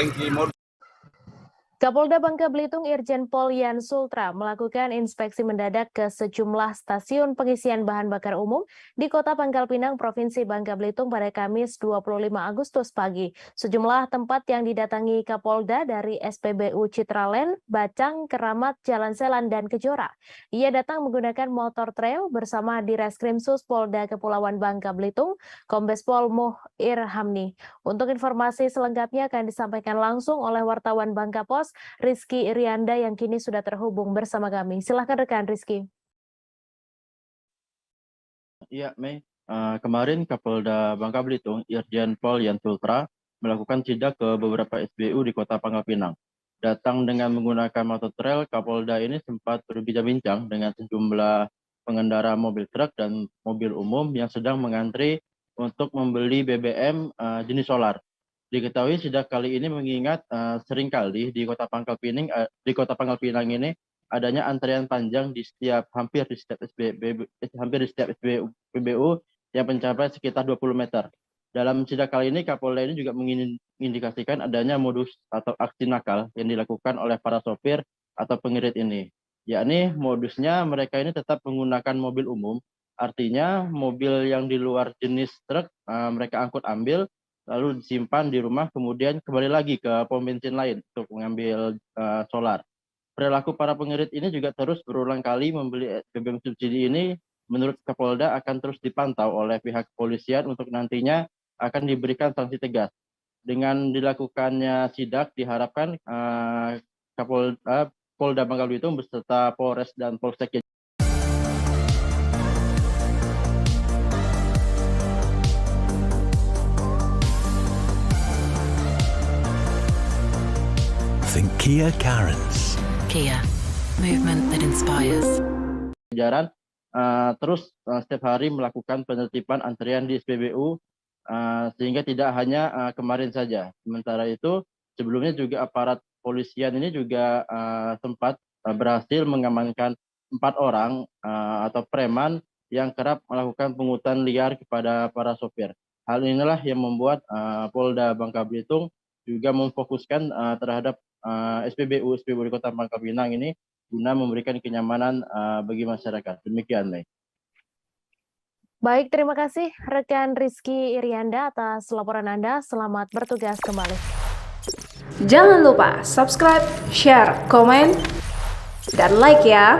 tangki modul. Kapolda Bangka Belitung Irjen Pol Yan Sultra melakukan inspeksi mendadak ke sejumlah stasiun pengisian bahan bakar umum di Kota Pangkal Pinang, Provinsi Bangka Belitung pada Kamis 25 Agustus pagi. Sejumlah tempat yang didatangi Kapolda dari SPBU Citraland, Bacang, Keramat, Jalan Selan, dan Kejora. Ia datang menggunakan motor trail bersama Direskrim Sus Polda Kepulauan Bangka Belitung, Kombes Pol Muhir Hamni. Untuk informasi selengkapnya akan disampaikan langsung oleh wartawan Bangka Pos, Rizky Irianda yang kini sudah terhubung bersama kami. Silahkan rekan Rizky. Iya, Mei. Kemarin Kapolda Bangka Belitung, Irjen Pol Yan Sultra, melakukan sidak ke beberapa SBU di Kota Pangkal Pinang. Datang dengan menggunakan motor trail, Kapolda ini sempat berbincang-bincang dengan sejumlah pengendara mobil truk dan mobil umum yang sedang mengantri untuk membeli BBM jenis solar. Diketahui sidak kali ini mengingat seringkali di Kota Pangkal Pinang ini adanya antrian panjang hampir di setiap SPBU yang mencapai sekitar 20 meter. Dalam sidak kali ini Kapolda ini juga mengindikasikan adanya modus atau aksi nakal yang dilakukan oleh para sopir atau pengirit ini. Yakni modusnya mereka ini tetap menggunakan mobil umum, artinya mobil yang di luar jenis truk mereka angkut ambil lalu disimpan di rumah, kemudian kembali lagi ke pom bensin lain untuk mengambil solar. Perilaku para pengirit ini juga terus berulang kali membeli BBM subsidi ini, menurut Kapolda akan terus dipantau oleh pihak kepolisian untuk nantinya akan diberikan sanksi tegas. Dengan dilakukannya sidak, diharapkan Polda Bangka Belitung beserta Polres dan Polsek Think Kia Carens. Kia, movement that inspires. Jajaran terus setiap hari melakukan penertiban antrian di SPBU sehingga tidak hanya kemarin saja. Sementara itu sebelumnya juga aparat polisian ini juga sempat berhasil mengamankan 4 orang atau preman yang kerap melakukan pungutan liar kepada para sopir. Hal inilah yang membuat Polda Bangka Belitung juga memfokuskan terhadap SPBU di Kota Pangkal Pinang ini guna memberikan kenyamanan bagi masyarakat. Demikian, Mei. Baik, terima kasih rekan Rizky Irianda atas laporan Anda. Selamat bertugas kembali. Jangan lupa subscribe, share, komen, dan like ya.